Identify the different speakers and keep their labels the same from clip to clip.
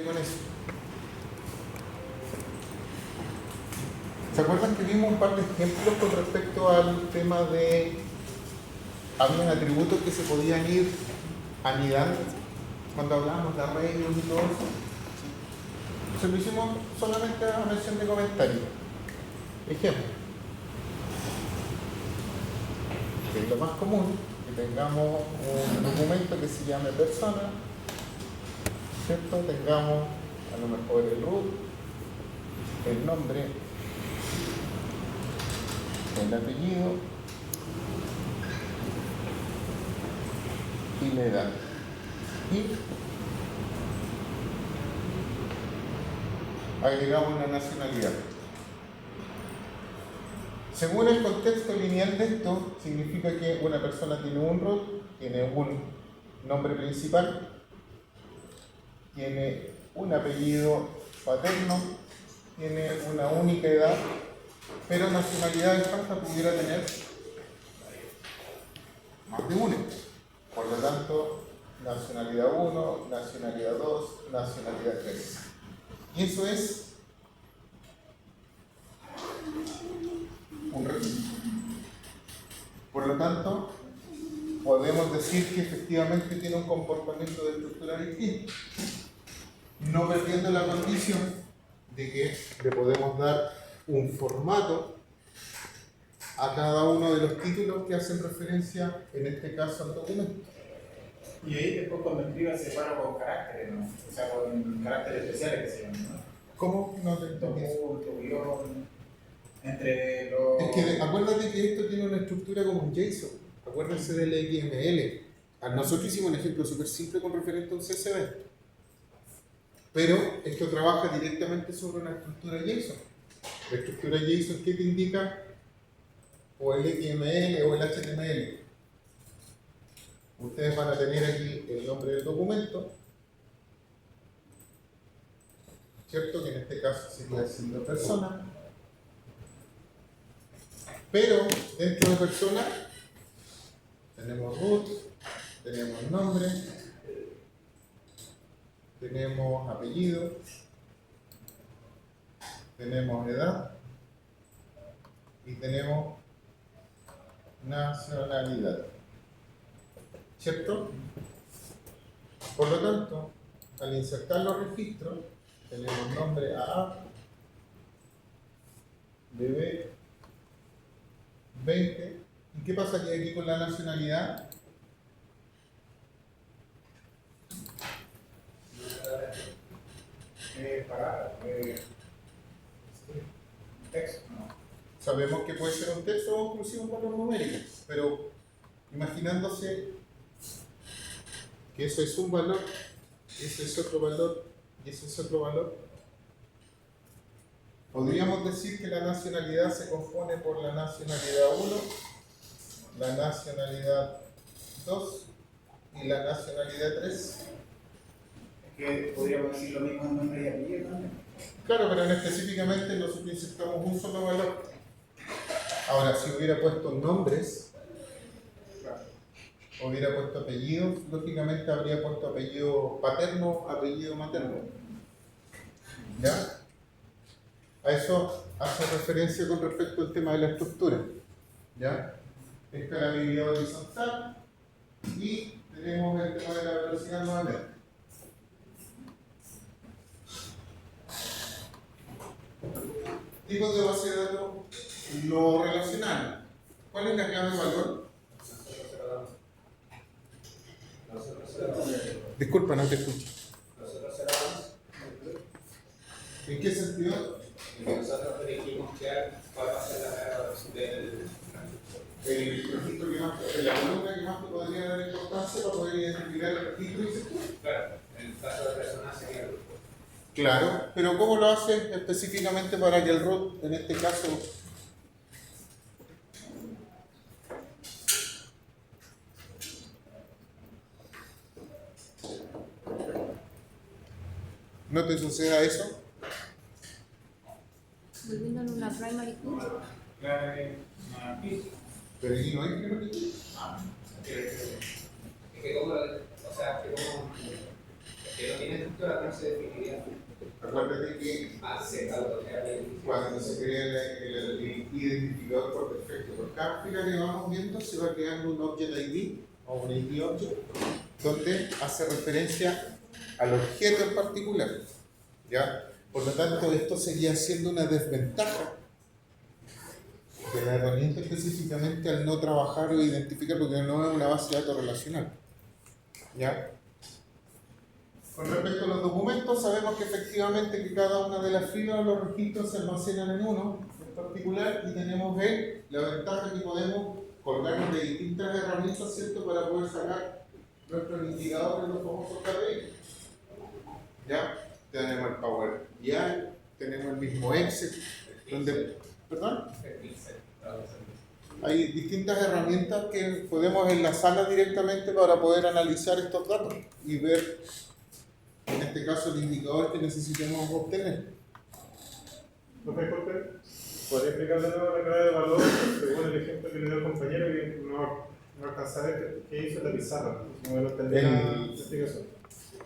Speaker 1: con eso. ¿Se acuerdan que vimos un par de ejemplos con respecto al tema de habían atributos que se podían ir anidando cuando hablábamos de arrays y todo eso? Se lo hicimos solamente a mención de comentario. Ejemplo. Que es lo más común, que tengamos un documento que se llame persona, ¿cierto? Tengamos a lo mejor el root, el nombre, el apellido y la edad. Y agregamos una nacionalidad. Según el contexto lineal de esto, significa que una persona tiene un root, tiene un nombre principal, tiene un apellido paterno, tiene una única edad, pero nacionalidad exacta pudiera tener más de una. Por lo tanto, nacionalidad 1, nacionalidad 2, nacionalidad 3. Y eso es un registro. Por lo tanto, podemos decir que efectivamente tiene un comportamiento de estructura distinto, no perdiendo la condición de que le podemos dar un formato a cada uno de los títulos que hacen referencia, en este caso, al documento.
Speaker 2: Y ahí después cuando escriba se para con caracteres, ¿no? O sea, con caracteres especiales que se llaman, ¿no?
Speaker 1: ¿Cómo? No te entendí.
Speaker 2: Punto, guión, entre los...
Speaker 1: Es que acuérdate que esto tiene una estructura como un JSON. Acuérdense del XML. Nosotros hicimos un ejemplo súper simple con referente a un CSV. Pero esto trabaja directamente sobre una estructura JSON. La estructura JSON, ¿qué te indica? O el XML o el HTML. Ustedes van a tener aquí el nombre del documento, ¿cierto? Que en este caso sería siendo persona. Pero dentro de persona tenemos root, tenemos nombre, tenemos apellido, tenemos edad y tenemos nacionalidad, ¿cierto? Por lo tanto, al insertar los registros, tenemos nombre AA, bebé, 20. ¿Y qué pasa aquí con la nacionalidad?
Speaker 2: Texto, ¿no?
Speaker 1: Sabemos que puede ser un texto o inclusive un valor numérico, pero imaginándose que eso es un valor, eso es otro valor y eso es otro valor, podríamos decir que la nacionalidad se compone por la nacionalidad 1, la nacionalidad 2 y la nacionalidad 3.
Speaker 2: Es que podríamos decir lo mismo en nombre y apellido también.
Speaker 1: Claro, pero específicamente nosotros insertamos un solo valor. Ahora, si hubiera puesto nombres, hubiera puesto apellidos, lógicamente habría puesto apellido paterno, apellido materno. ¿Ya? A eso hace referencia con respecto al tema de la estructura. ¿Ya? Escalabilidad horizontal y tenemos el tema de la velocidad nuevamente. Tipos de base de datos, lo relacional. ¿Cuál es la clave de valor? Disculpa, no te escucho. ¿En qué sentido?
Speaker 3: Nosotros elegimos cuál va a ser la del
Speaker 1: El registro que más, la columna que más te podría dar importancia para poder identificar el registro, dices tú.
Speaker 3: claro, en el caso de personas sería el grupo.
Speaker 1: Claro, pero ¿cómo lo hace específicamente para que el root, en este caso, no te suceda eso?
Speaker 4: Volviendo en una primary key.
Speaker 2: Claro, una pista.
Speaker 1: Pero aquí no hay primary key.
Speaker 3: Es que como, o sea, que como Que no tiene estructura, no se definiría.
Speaker 1: Acuérdate que cuando se crea el identificador por defecto, por cada fila que vamos viendo se va creando un Object ID o un ID Object donde hace referencia al objeto en particular. ¿Ya? Por lo tanto, esto seguía siendo una desventaja de la herramienta específicamente al no trabajar o identificar, porque no es una base de datos relacional. ¿Ya? Con respecto a los documentos, sabemos que efectivamente que cada una de las filas o los registros se almacenan en uno en particular y tenemos la ventaja que podemos colgarnos de distintas herramientas, ¿cierto?, para poder sacar nuestros indicadores, los famosos KPI. ¿Ya? Tenemos el Power BI, tenemos el mismo Excel, donde, ¿perdón? Hay distintas herramientas que podemos enlazarlas directamente para poder analizar estos datos y ver, en este caso, el indicador que necesitemos obtener.
Speaker 5: ¿Podría explicar de nuevo la clave de valor según el ejemplo que le dio el compañero que no alcanza a ver qué hizo la pizarra? No lo entendí la explicación.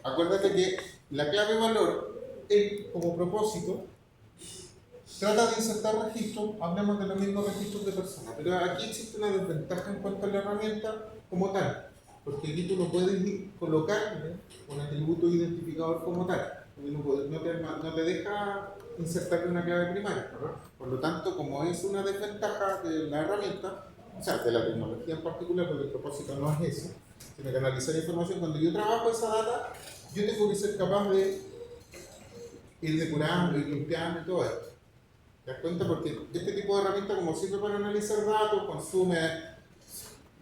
Speaker 1: Acuérdate que la clave de valor, como propósito, trata de insertar registros, hablemos de los mismos registros de personas, pero aquí existe una desventaja en cuanto a la herramienta como tal, porque aquí tú no puedes colocar un atributo identificador como tal, no te deja insertarle una clave primaria, ¿verdad? Por lo tanto, como es una desventaja de la herramienta, o sea, de la tecnología en particular, porque el propósito no es eso, sino que analizar información, cuando yo trabajo esa data, yo tengo que ser capaz de ir depurando, ir limpiando y todo esto. ¿Te das cuenta? Porque este tipo de herramienta, como sirve para analizar datos, consume,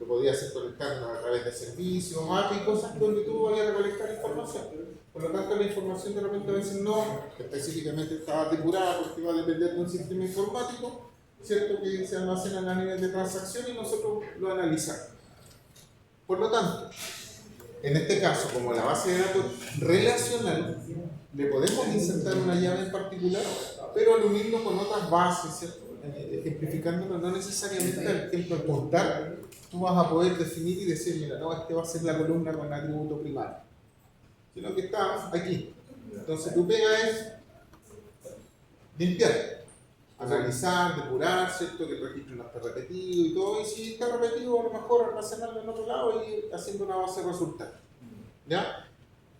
Speaker 1: lo podía hacer conectando a través de servicios, API y cosas donde tú vayas a recolectar información. Por lo tanto, la información de repente a veces no, específicamente está depurada porque va a depender de un sistema informático, ¿cierto?, que se almacena a nivel de transacción y nosotros lo analizamos. Por lo tanto, en este caso, como la base de datos relacional, le podemos insertar una llave en particular, pero al unirlo con otras bases, ¿cierto?, ejemplificándolo, no necesariamente al ejemplo al contar, tú vas a poder definir y decir, mira, no, este va a ser la columna con atributo primario, sino que está aquí. Entonces tu pega es limpiar, analizar, depurar, ¿cierto?, que el registro no esté repetido y todo, y si está repetido, a lo mejor almacenarlo en otro lado y ir haciendo una base de resultados. ¿Ya?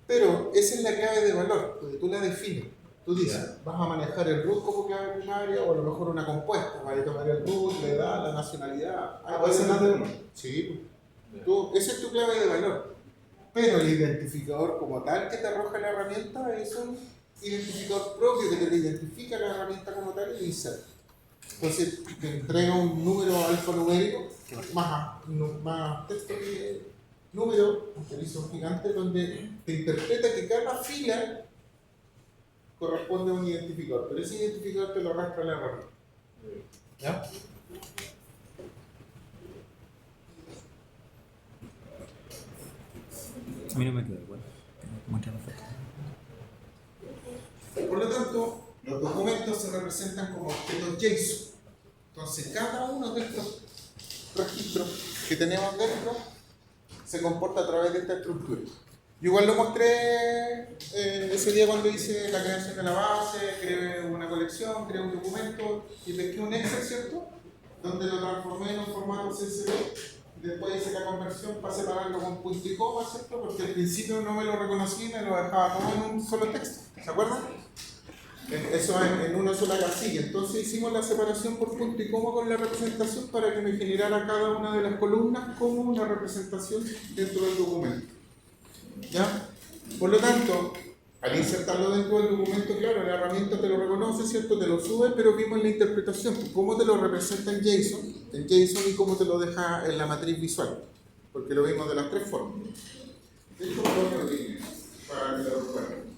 Speaker 1: Pero esa es la clave de valor, porque tú la defines. Tú dices, vas a manejar el root como clave primaria o a lo mejor una compuesta, vas a tomar el root, la edad, la nacionalidad. Sí, esa es tu clave de valor. Pero el identificador como tal que te arroja la herramienta es un identificador propio que te identifica la herramienta como tal y insert. Entonces te entrega un número alfanumérico más texto que número, un hizo gigante, donde te interpreta que cada fila corresponde a un identificador, pero ese identificador te lo arrastra la herramienta. ¿Ya?
Speaker 6: A mí no me queda igual. Muchas gracias.
Speaker 1: Por lo tanto, los documentos se representan como objetos JSON. Entonces, cada uno de estos registros que tenemos dentro se comporta a través de esta estructura. Yo igual lo mostré ese día cuando hice la creación de la base, creé una colección, creé un documento y pesqué un Excel, ¿cierto?, donde lo transformé en un formato CSV. Después hice la conversión para separarlo con punto y coma, ¿cierto?, porque al principio no me lo reconocía y me lo dejaba todo en un solo texto. ¿Se acuerdan? Eso en una sola casilla. Entonces hicimos la separación por punto y coma con la representación para que me generara cada una de las columnas como una representación dentro del documento. ¿Ya? Por lo tanto, al insertarlo dentro del documento, claro, la herramienta te lo reconoce, ¿cierto?, te lo sube, pero vimos la interpretación, cómo te lo representa en JSON y cómo te lo deja en la matriz visual, porque lo vimos de las tres formas. De hecho, para que lo recuerden.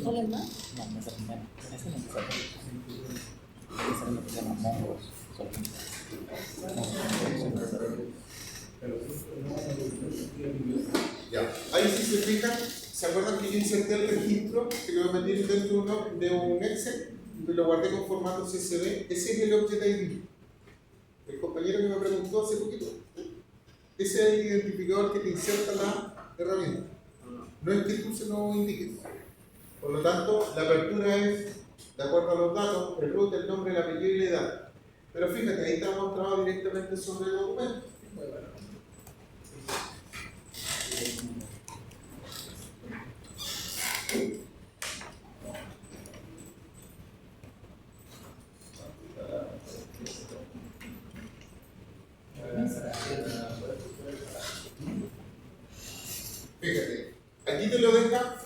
Speaker 4: ¿Salen más?
Speaker 6: No, me salen menos. Ese no me sale. Ese es lo que se llama mongos.
Speaker 1: Ya. Ahí si se fijan, ¿se acuerdan que yo inserté el registro que lo metí dentro de un Excel? lo guardé con formato CSV, ese es el Object ID. El compañero que me preguntó hace poquito, ese es el identificador que te inserta la herramienta. No es que tú se lo indiques. Por lo tanto, la apertura es de acuerdo a los datos, el root, el nombre, el apellido y la edad. Pero fíjate, ahí está mostrado directamente sobre el documento. Fíjate, aquí te lo deja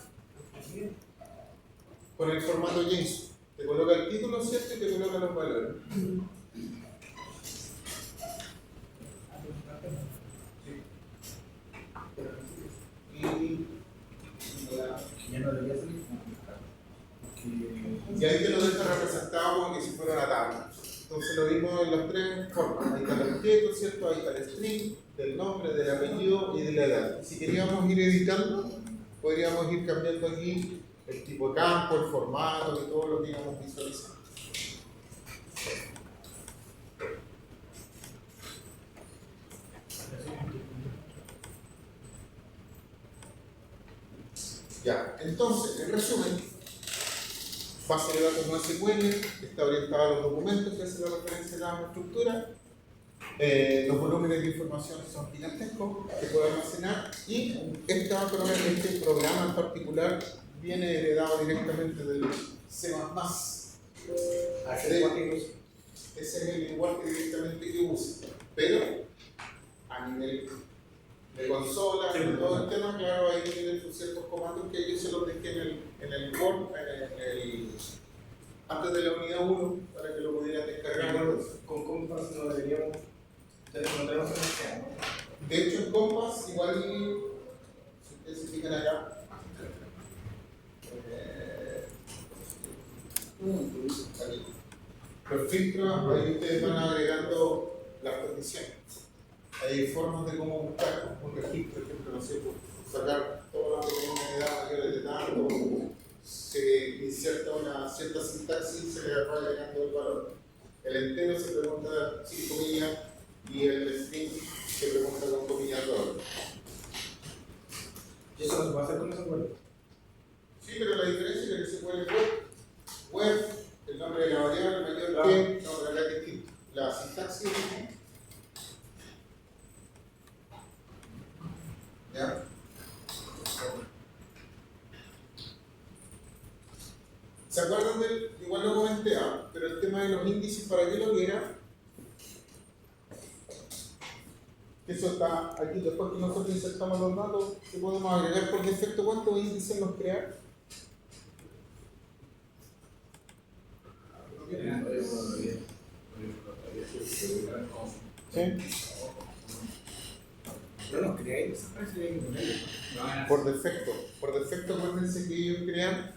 Speaker 1: con el formato JSON. Te coloca el título, ¿cierto? Y te coloca los valores. Y ahí te lo deja representado como que si fuera una tabla. Entonces lo vimos en las tres formas. Ahí está el objeto, ¿cierto? Ahí está el string, del nombre, del apellido y de la edad. Si queríamos ir editando, podríamos ir cambiando aquí el tipo de campo, el formato y todo lo que íbamos visualizando. Ya, entonces, en resumen, base de datos no SQL, está orientada a los documentos que hace la referencia a la estructura. Los volúmenes de información son gigantescos que puede almacenar y este programa en particular viene heredado directamente del C++. Ese es el lenguaje directamente que usa, pero a nivel de consola, de todo el tema, claro, ahí tienen ciertos comandos que yo se los dejé en el Word, antes de la unidad 1, para que lo pudieran descargar.
Speaker 2: Con Compass no deberíamos tener problemas en ¿no?
Speaker 1: De hecho, en Compass, igual, si ustedes se fijan acá, aquí, los filtros, ahí ustedes van agregando las condiciones. Hay formas de cómo buscar un registro, por ejemplo, no sé, sacar todas las unidades mayores de tanto, se inserta una cierta sintaxis y se le va agregando el valor. El entero se pregunta sin comillas y el string se pregunta con comillas dobles.
Speaker 2: ¿Y eso no se puede hacer con esos vuelos?
Speaker 1: Sí, pero la diferencia es que se puede web, el nombre de la variable, mayor
Speaker 2: Claro.
Speaker 1: que, no, pero acá es distinto. La sintaxis ¿ya? ¿Se acuerdan del? Igual lo comenté, pero el tema de los índices, ¿para qué lo quiera? Eso está aquí, después que nosotros insertamos los datos, que podemos agregar por defecto cuántos índices nos crear. ¿Sí?
Speaker 2: No los creáis, parece que hay que ponerlo.
Speaker 1: Por defecto acuérdense que ellos crean,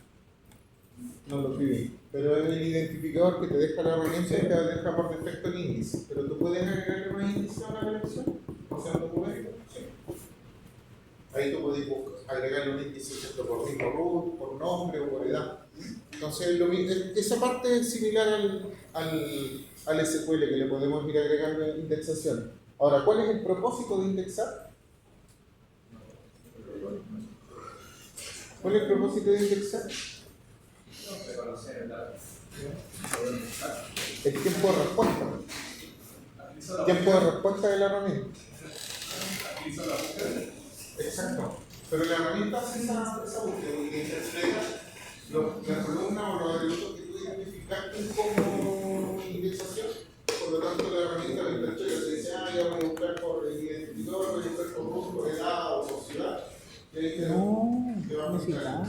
Speaker 1: no lo piden, pero es el identificador que te deja la herramienta y te deja por defecto el índice, pero tú puedes agregarle más índice a una colección, o sea, un documento, sí. Ahí tú puedes agregarle un índice ¿cierto? Por mismo root, por nombre o por edad. Entonces, esa parte es similar al SQL que le podemos ir agregando indexación. Ahora, ¿cuál es el propósito de indexar? ¿Cuál es el propósito de indexar?
Speaker 3: Reconocer el dato.
Speaker 1: El tiempo de respuesta. Tiempo de respuesta de la herramienta. Exacto. Pero la herramienta hace esa búsqueda y interpreta las columnas o los atributos que tú identificaste como indexación. Por lo tanto, la herramienta lo interpreta. Se dice, ya voy a buscar por el identificador, voy a buscar por root, por edad o por ciudad. Y ahí te va a buscar.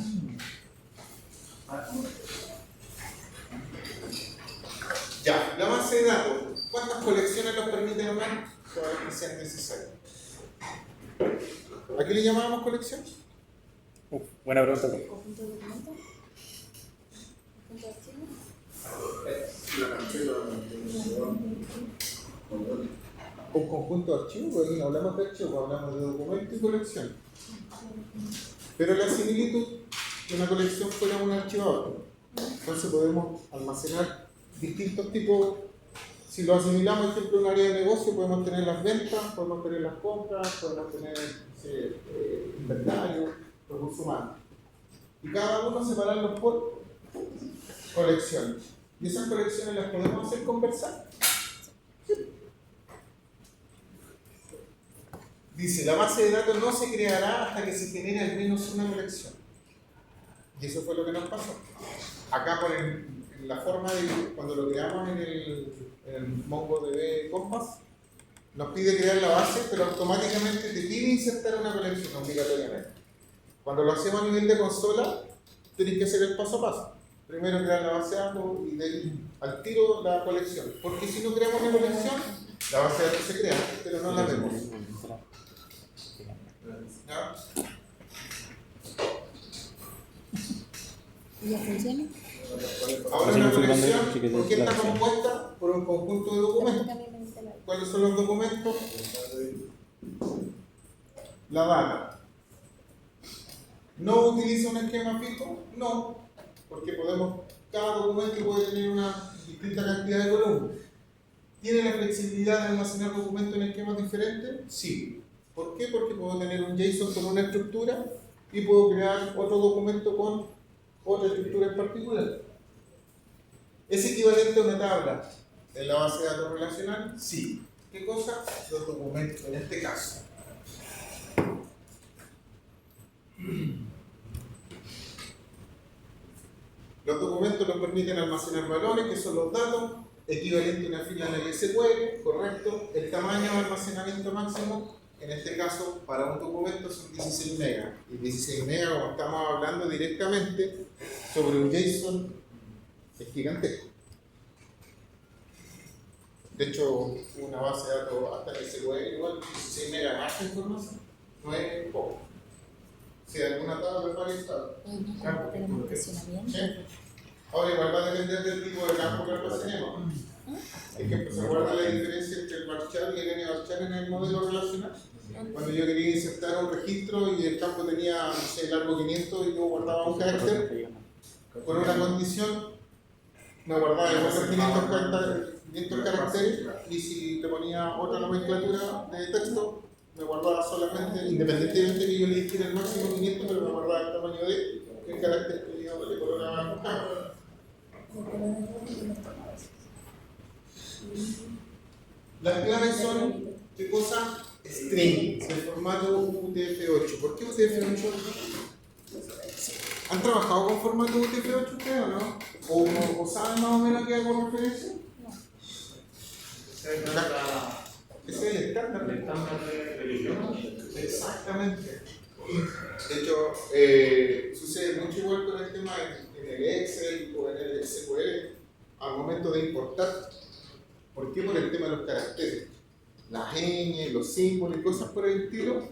Speaker 1: Ya, la base de datos. ¿Cuántas colecciones nos permite armar? Todas las que sean necesarias. ¿A qué le llamábamos colección?
Speaker 6: Buena pregunta.
Speaker 4: ¿Conjunto de documentos? ¿Conjunto de archivos?
Speaker 1: Un conjunto de archivos, porque no hablamos de archivos, hablamos de documento y colección. Pero la similitud de una colección fuera un archivador. Entonces podemos almacenar distintos tipos. Si lo asimilamos, por ejemplo, a un área de negocio, podemos tener las ventas, podemos tener las compras, podemos tener inventario, recursos humanos. Y cada uno separarlos por colecciones. Y esas colecciones las podemos hacer conversar. Dice, la base de datos no se creará hasta que se genere al menos una colección. Y eso fue lo que nos pasó. Acá en la forma de, cuando lo creamos en el MongoDB Compass, nos pide crear la base, pero automáticamente te pide insertar una colección obligatoriamente. Cuando lo hacemos a nivel de consola, tenés que hacer el paso a paso. Primero crear la base de datos y de ahí al tiro la colección. Porque si no creamos una colección, la base de datos se crea, pero no la vemos. ¿Ya?
Speaker 4: ¿Y ya funciona?
Speaker 1: Ahora una colección, ¿por qué está compuesta? Por un conjunto de documentos. ¿Cuáles son los documentos? La data. ¿No utiliza un esquema fijo? No, porque cada documento puede tener una distinta cantidad de columnas. ¿Tiene la flexibilidad de almacenar documentos en esquemas diferentes? Sí. ¿Por qué? Porque puedo tener un JSON con una estructura y puedo crear otro documento con otra estructura en particular. ¿Es equivalente a una tabla en la base de datos relacional? Sí. ¿Qué cosa? Los documentos, en este caso. Los documentos nos permiten almacenar valores, que son los datos, equivalente a una fila en el SQL, correcto. El tamaño de almacenamiento máximo, en este caso, para un documento son 16 megas. Y 16 megas, como estamos hablando directamente sobre un JSON, es gigantesco. De hecho, una base de datos hasta el SQL, igual 16 megas más de información, no es poco. Si alguna tabla preparada,
Speaker 4: ¿No tenemos almacenamiento?
Speaker 1: ¿sí? Ahora igual va a depender del tipo de campo que almacenemos. Es que se guarda la diferencia entre el varchar y el nvarchar en el modelo relacional. Cuando yo quería insertar un registro y el campo tenía, no sé, largo 500 y yo guardaba un carácter, con una condición, me guardaba igual los 500 caracteres, y si le ponía otra nomenclatura de texto, me guardaba solamente, independientemente que yo le dijera el máximo 500, pero me guardaba el tamaño de el carácter que yo le colocaba en el campo. Las claves son, ¿qué cosa? String, del formato UTF-8. ¿Por qué UTF-8? ¿Han trabajado con formato UTF-8 ustedes o no? ¿O saben más o menos qué hago referencia? Ese es el estándar.
Speaker 5: El estándar del idioma.
Speaker 1: Exactamente. De hecho, sucede mucho igual con el tema en el Excel o en el SQL al momento de importar. ¿Por qué? Por el tema de los caracteres. Las ñ, los símbolos y cosas por el estilo.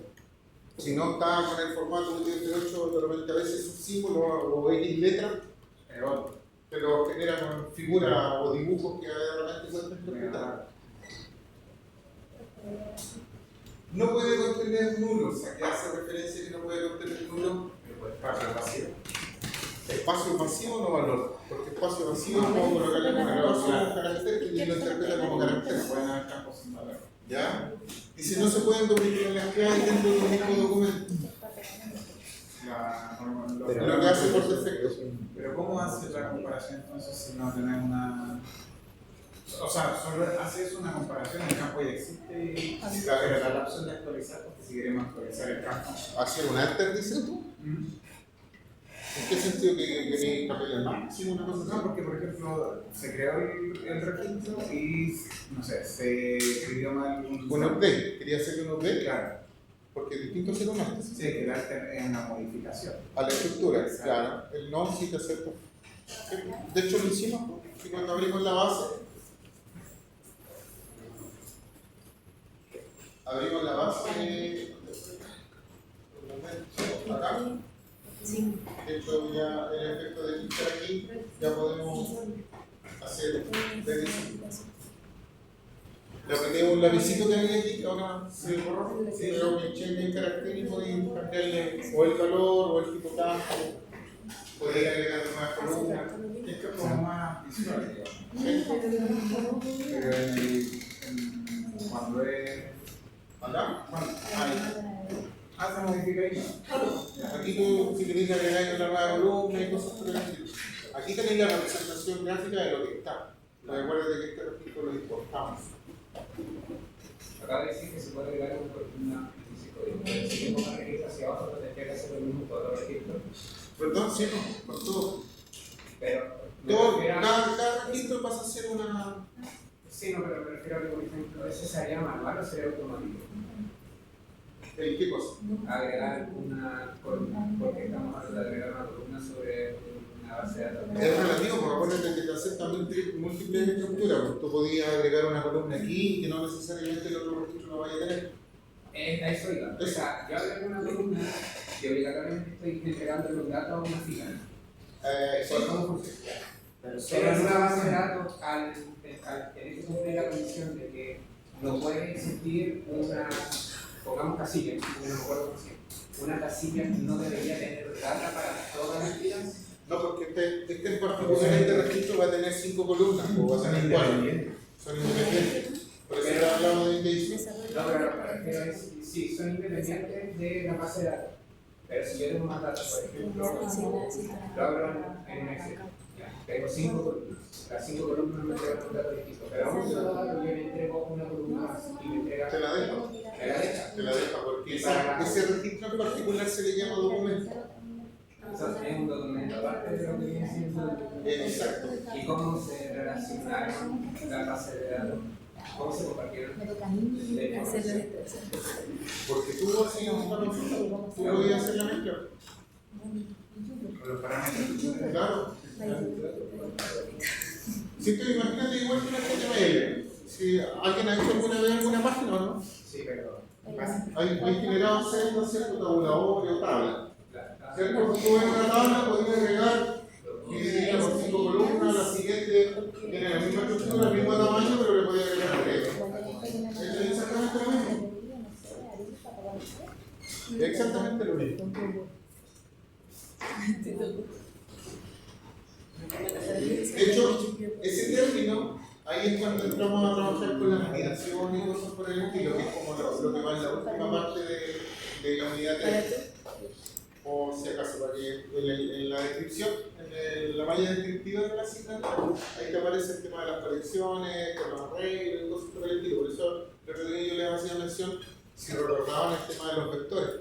Speaker 1: Si no está con el formato UTF-8, de repente a veces un símbolo o X letras, pero genera con figuras o dibujos que de repente pueden interpretar. No puede contener nulos. ¿A qué hace referencia que no puede contener nulos?
Speaker 2: Espacio vacío.
Speaker 1: Espacio vacío no valor, porque espacio vacío puedo colocarle como un carácter y lo interpreta como carácter.
Speaker 2: Pueden haber campos sin valor.
Speaker 1: ¿Ya? Y si no se pueden duplicar las claves dentro de un mismo documento. Lo que hace por defecto.
Speaker 2: Pero ¿cómo hace la comparación entonces si no tenemos una... O sea, solo haces una comparación, el campo ya existe y pero da la opción de actualizar, porque si queremos actualizar el campo.
Speaker 1: ¿Hacer un alter, dices tú? ¿En qué sentido que queréis cambiar el máximo? Una cosa
Speaker 2: No,
Speaker 1: así?
Speaker 2: porque por ejemplo se creó el registro y no sé, se escribió mal
Speaker 1: Un update. Quería hacer un update,
Speaker 2: Claro,
Speaker 1: porque es distinto hacer un alter.
Speaker 2: sí, que el alter es una modificación.
Speaker 1: A la estructura, claro. El no sí te acepta. De hecho, lo hicimos, y cuando abrimos la base, acá. De hecho, ya el efecto de clicar aquí, ya podemos hacer edición. Le aprendimos un lapicito que había aquí, que ahora se borró, pero me eché bien carácter y podéis cambiarle o el color o el tipo campo. podría agregar nuevas columnas.
Speaker 2: Es que como más visual, digamos.
Speaker 1: Pero
Speaker 2: Cuando es.
Speaker 1: ¿acá?
Speaker 2: Se modifica ahí.
Speaker 1: Aquí tú, si querés agregar una nueva columna y cosas por el estilo. Aquí tenéis la representación gráfica de lo que está. Recuerda que este registro lo importamos.
Speaker 3: Acaba de decir que se puede agregar una columna físico. Pero si tengo una registra hacia abajo, tendría que hacer lo mismo todos los registros.
Speaker 1: Perdón, sí, no, por todo.
Speaker 3: Pero.
Speaker 1: Cada registro pasa a ser una.
Speaker 3: Sí, no, pero me refiero a que, por ejemplo, ¿ese sería manual o sería automático?
Speaker 1: ¿Qué cosa?
Speaker 3: Agregar una columna, porque estamos hablando de agregar una columna sobre una base de datos.
Speaker 1: Es relativo, porque acuérdate que te aceptan múltiples estructuras. Pues tú podías agregar una columna aquí que no necesariamente el otro registro lo vaya a tener.
Speaker 3: A eso iba. O sea, yo agrego una columna y obligatoriamente estoy entregando los datos a una fila. Eso es como funciona. Pero en una base de datos, al tener que cumplir la condición de que no puede existir una, pongamos casilla, no me acuerdo cómo se llama, una casilla no debería tener data para todas las filas.
Speaker 1: No, porque este en particular, este registro va a tener 5 columnas, o va a tener 4. Son independientes. Por eso ahora hablamos de indexing.
Speaker 3: No, pero me refiero a sí, son independientes de la base de datos. Pero si yo tengo más datos, por ejemplo, lo abro en un Excel. Tengo 5 columnas. Las 5 columnas me entregan un dato distinto. Pero a un solo dato yo le entrego una columna más y me entrega.
Speaker 1: Te la dejo.
Speaker 3: Me la deja.
Speaker 1: Te la dejo, porque ese registro en particular se le llama documento.
Speaker 3: Entonces es un documento aparte de lo que viene siendo.
Speaker 1: Exacto.
Speaker 3: ¿Y cómo se relacionaron la base de datos? ¿Cómo se compartieron?
Speaker 1: Porque tú haces una mezcla. Tú podías hacer la mezcla.
Speaker 2: Con los parámetros.
Speaker 1: Claro. Si tú imagínate igual que una HTML. Si alguien ha hecho alguna vez alguna página o no,
Speaker 3: Sí, pero.
Speaker 1: hay generado celdas, ¿cierto? Tabuladores o tablas. ¿Cierto? Tú en una tabla podías agregar y dividirla por 5 columnas, la siguiente tiene la misma estructura, el mismo tamaño, pero le podías agregar 3. Es exactamente lo mismo. Exactamente lo mismo. De hecho, ese término, ahí es cuando entramos a trabajar con la validación y cosas por el estilo, que es como lo que va en la última parte de la unidad 3. O si acaso, para que en la descripción, en la malla descriptiva de la asignatura, ahí te aparece el tema de las colecciones, con los arreglos y cosas por el estilo. Por eso, yo les hacía mención, si recordaban el tema de los vectores,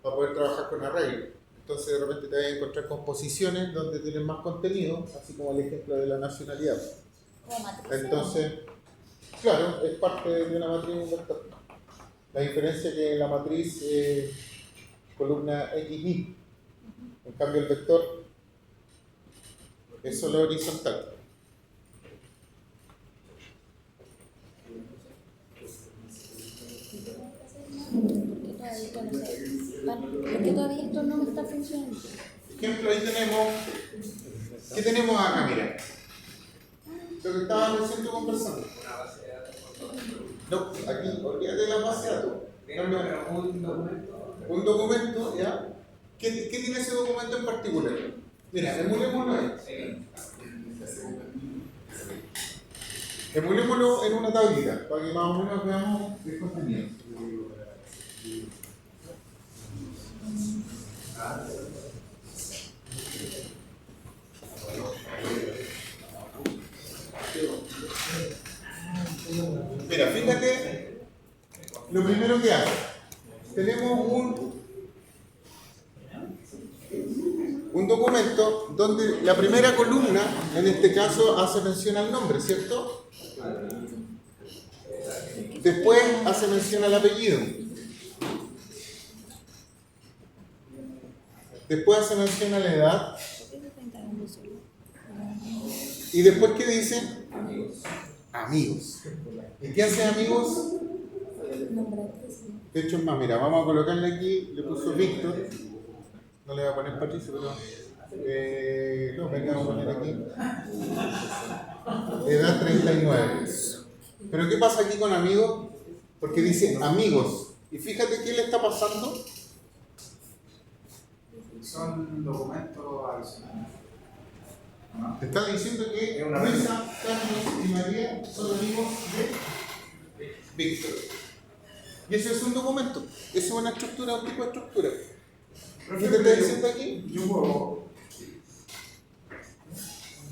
Speaker 1: para poder trabajar con arreglos. Entonces, de repente te vas a encontrar composiciones donde tienen más contenido, así como el ejemplo de la nacionalidad. Entonces, claro, es parte de una matriz un vector. La diferencia es que en la matriz columna XY, en cambio el vector es solo horizontal.
Speaker 4: ¿Por qué todavía esto no me está funcionando?
Speaker 1: Ejemplo, ahí tenemos, ¿qué tenemos acá? Mira, lo que estábamos recién conversando.
Speaker 3: Una base de datos con todos.
Speaker 1: No, aquí, olvídate de la base de datos.
Speaker 3: Pero un documento.
Speaker 1: Un documento, ¿ya? ¿Qué tiene ese documento en particular? Mira, emulémoslo ahí. Emulémoslo en una tablita, para que más o menos veamos el contenido. Mira, fíjate lo primero que hace. Tenemos un documento donde la primera columna, en este caso, hace mención al nombre, ¿cierto? Después hace mención al apellido. Después hace mención a la edad. Y después, ¿qué dice? Amigos. ¿Y qué hace amigos? De hecho, es más, mira, vamos a colocarle aquí, le puso Víctor. No le voy a poner Patricio, pero... no, venga, vamos a poner aquí. Edad 39. Pero ¿qué pasa aquí con amigos? Porque dice amigos. Y fíjate qué le está pasando.
Speaker 2: son documentos adicionales. ¿No?
Speaker 1: Te está diciendo que
Speaker 2: Es una
Speaker 1: Luisa, Carlos y María son amigos de Víctor. Y ese es un documento. Esa es una estructura, un tipo de estructura. ¿Qué te está diciendo aquí?
Speaker 2: Yo puedo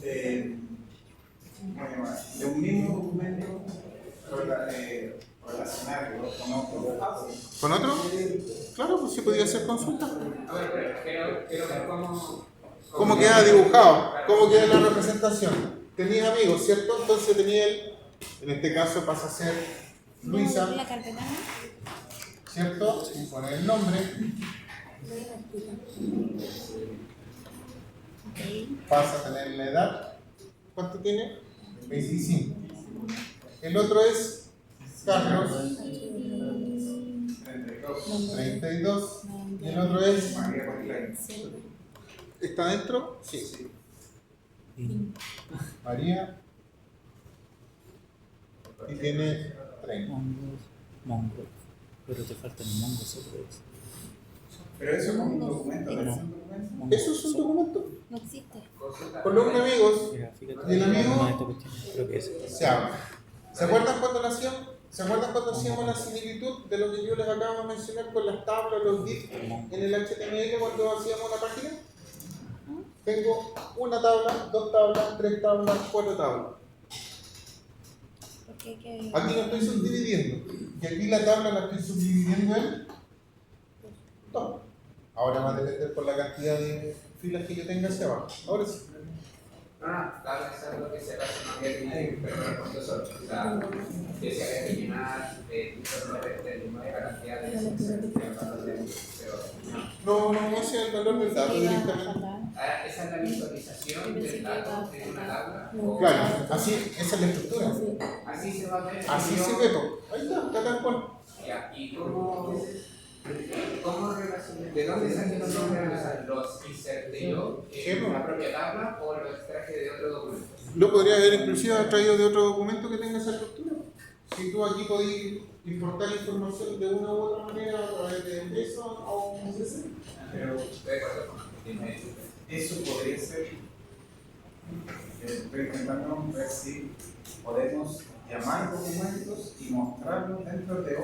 Speaker 2: de un mismo documento relacionarlo con otro.
Speaker 1: ¿Con otro? Claro, pues sí podría ser consulta.
Speaker 3: A ver, pero quiero ver
Speaker 1: ¿Cómo queda dibujado? ¿Cómo queda la representación? Tenías amigos, ¿cierto? Entonces tenía él, en este caso pasa a ser Luisa,
Speaker 4: La carpeta, ¿no?
Speaker 1: ¿cierto? Y pone el nombre, pasa a tener la edad. ¿Cuánto tiene? 25. El otro es Carlos, 32. Y el otro es,
Speaker 2: María Cortland.
Speaker 1: ¿está dentro? Sí. María. Y tiene 30.
Speaker 6: Mongo. Pero te falta el mongo sobre eso.
Speaker 2: Pero eso es como un documento, ¿no?
Speaker 6: Mongo.
Speaker 1: Eso es un documento.
Speaker 4: No existe.
Speaker 1: Con los amigos
Speaker 6: Mira, fíjate.
Speaker 1: y el amigo
Speaker 6: No, esta cuestión, creo que es.
Speaker 1: se habla. ¿Se acuerdan cuando nació? ¿Se acuerdan cuando hacíamos la similitud de lo que yo les acabo de mencionar con las tablas, los div en el HTML cuando hacíamos una página? Tengo una tabla, dos tablas, tres tablas, cuatro tablas.
Speaker 4: Porque que...
Speaker 1: Aquí la estoy subdividiendo. Y aquí la tabla la estoy subdividiendo en dos. Ahora va a depender por la cantidad de filas que yo tenga hacia abajo. Ahora sí.
Speaker 3: estaba pensando que se pasa no había que pero no respondió solo. O sea, que se había que llenar el número de cantidad de pero
Speaker 1: No, ese es el valor del dato directamente.
Speaker 3: esa es la visualización del dato de una tabla.
Speaker 1: Claro, así, esa es la estructura.
Speaker 3: Así se va a ver.
Speaker 1: Así se ve todo. Ahí está tal cual.
Speaker 3: Ya, ¿y cómo relacioné? ¿De dónde saqué los nombres? ¿Los inserté yo en la propia tabla o los extraje de otro documento?
Speaker 1: Lo podría haber inclusive traído de otro documento que tenga esa estructura. Si tú aquí podías importar información de una u otra manera a través de eso o un CSV.
Speaker 3: Pero, de acuerdo con
Speaker 2: Eso podría ser. Estoy intentando ver si podemos llamar documentos y mostrarlos dentro de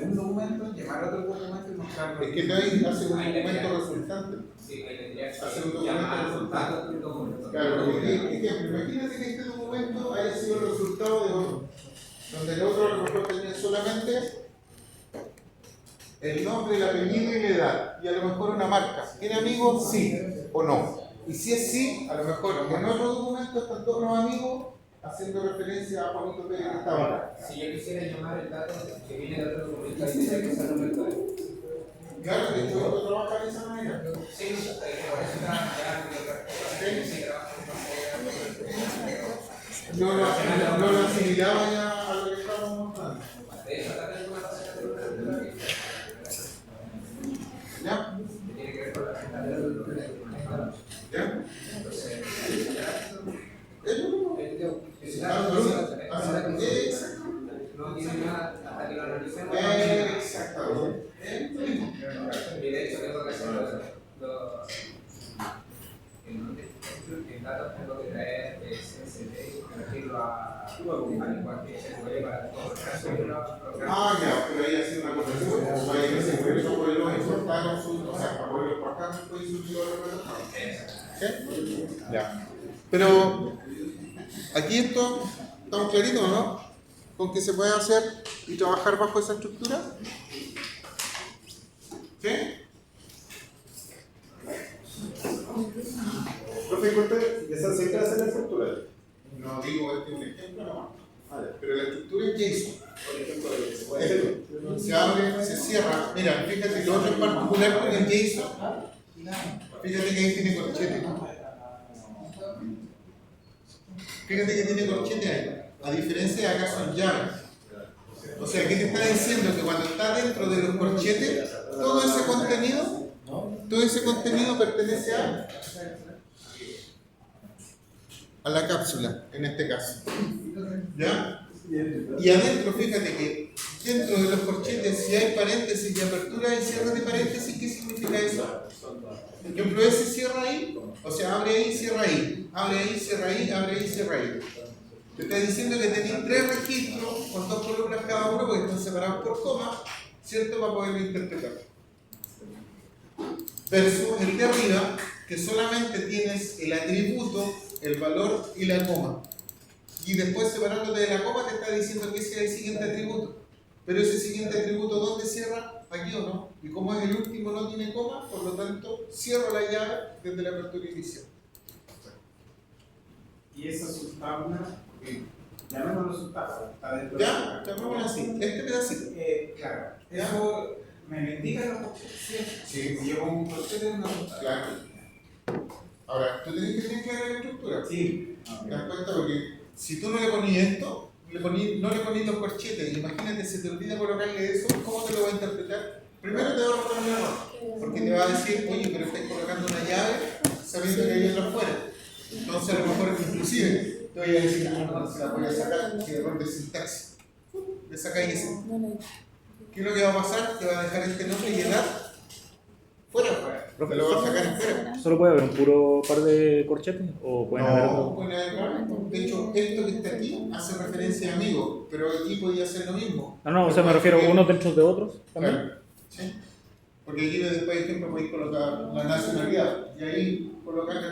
Speaker 2: un documento, llamar otro documento y mostrarlo.
Speaker 1: Es que no hay hace un documento resultante.
Speaker 3: Sí, ahí tendría que
Speaker 1: Hacer un documento
Speaker 3: llamar
Speaker 1: resultante.
Speaker 3: datos del documento.
Speaker 1: Claro, porque, ejemplo, imagínate que este documento haya sido el resultado de otro, donde el otro a lo mejor tenía solamente el nombre, el apellido y la edad, y a lo mejor una marca. ¿Tiene amigos? Sí o no. Y si es sí, a lo mejor en otro documento están todos los amigos haciendo referencia a Juanito Pérez que estaba acá.
Speaker 3: Si yo quisiera llamar el dato que viene de otro documento, ahí tendría que usar el nombre.
Speaker 1: Claro, de hecho, otro trabaja de esa manera.
Speaker 3: Sí, por eso está
Speaker 1: No lo asimilaba ya a lo que estábamos mostrando.
Speaker 3: de hecho, acá tengo una base
Speaker 1: ¿Ya?
Speaker 3: que tiene que ver con la agenda de los documentos.
Speaker 1: ¿Ya?
Speaker 3: Entonces, no tiene nada hasta que lo analicemos.
Speaker 1: Exactamente.
Speaker 3: Y de hecho tengo que hacer en datos tengo que traer CSV, convertirlo al lenguaje SQL para todos los casos.
Speaker 1: Ya, pero ahí ha sido una corrección. Ahí que se puede poderlo exportar, o sea, para poderlo exportar, puede subir ¿sí? Ya. Pero aquí estamos claritos, ¿no? Con que se puede hacer y trabajar bajo esa estructura. ¿Sí?
Speaker 5: Profe, disculpe, ¿esa se hace la estructura?
Speaker 1: No digo este es un ejemplo, no. Vale, pero la estructura es JSON.
Speaker 5: Por ejemplo,
Speaker 1: Se abre, se cierra. Mira, fíjate que otro en particular con el JSON. Fíjate que ahí tiene corchete. Fíjate que tiene corchete ahí. A diferencia de acá son llaves. O sea, ¿qué te está diciendo? Que cuando está dentro de los corchetes, todo ese contenido pertenece a la cápsula, en este caso. ¿Ya? Y adentro, fíjate que dentro de los corchetes, si hay paréntesis y apertura y cierre de paréntesis, ¿qué significa eso? Por ejemplo, ese cierra ahí, o sea, abre ahí, cierra ahí, abre ahí, cierra ahí, abre ahí, cierra ahí. Te está diciendo que tenéis 3 registros con 2 columnas cada uno, porque están separados por coma, ¿cierto? Para poderlo interpretar. Versus el de arriba, que solamente tienes el atributo, el valor y la coma. Y después, separándote de la coma, te está diciendo que ese es el siguiente atributo. Pero ese siguiente atributo, ¿dónde cierra? Aquí o no. Y como es el último, no tiene coma, por lo tanto, cierro la llave desde la apertura inicial.
Speaker 2: Y esa subtabla, llamémoslo subtabla, está dentro
Speaker 1: Ya,
Speaker 2: de la
Speaker 1: llamémoslo así. Este pedacito.
Speaker 2: claro, eso me lo indica los corchetes. Sí, llevo un corchete en una subtabla.
Speaker 1: Claro. Ahora, tú tienes que tener clara la estructura.
Speaker 2: Sí.
Speaker 1: ¿Te das cuenta? Porque si tú no le ponías esto, no le ponías los corchetes, imagínate, se te olvida colocarle eso, ¿cómo te lo va a interpretar? Primero te va a robar un error, porque te va a decir, oye, pero estás colocando una llave sabiendo que hay otra afuera. Entonces, a lo mejor, inclusive, te voy a decir, no, se la voy a sacar, si error de sintaxis. Le sacáis ese. ¿Qué es lo que va a pasar? Te va a dejar este nombre y edad fuera. Te lo va a sacar fuera.
Speaker 6: ¿Solo puede haber un puro par de corchetes? ¿O pueden haber
Speaker 1: No,
Speaker 6: otros?
Speaker 1: pueden haber, de hecho, esto que está aquí hace referencia a amigo, pero aquí podía ser lo mismo.
Speaker 6: No, o sea, me refiero a unos dentro de otros también.
Speaker 1: Claro, ¿sí? Porque aquí después, por ejemplo, podéis colocar la nacionalidad y ahí colocar García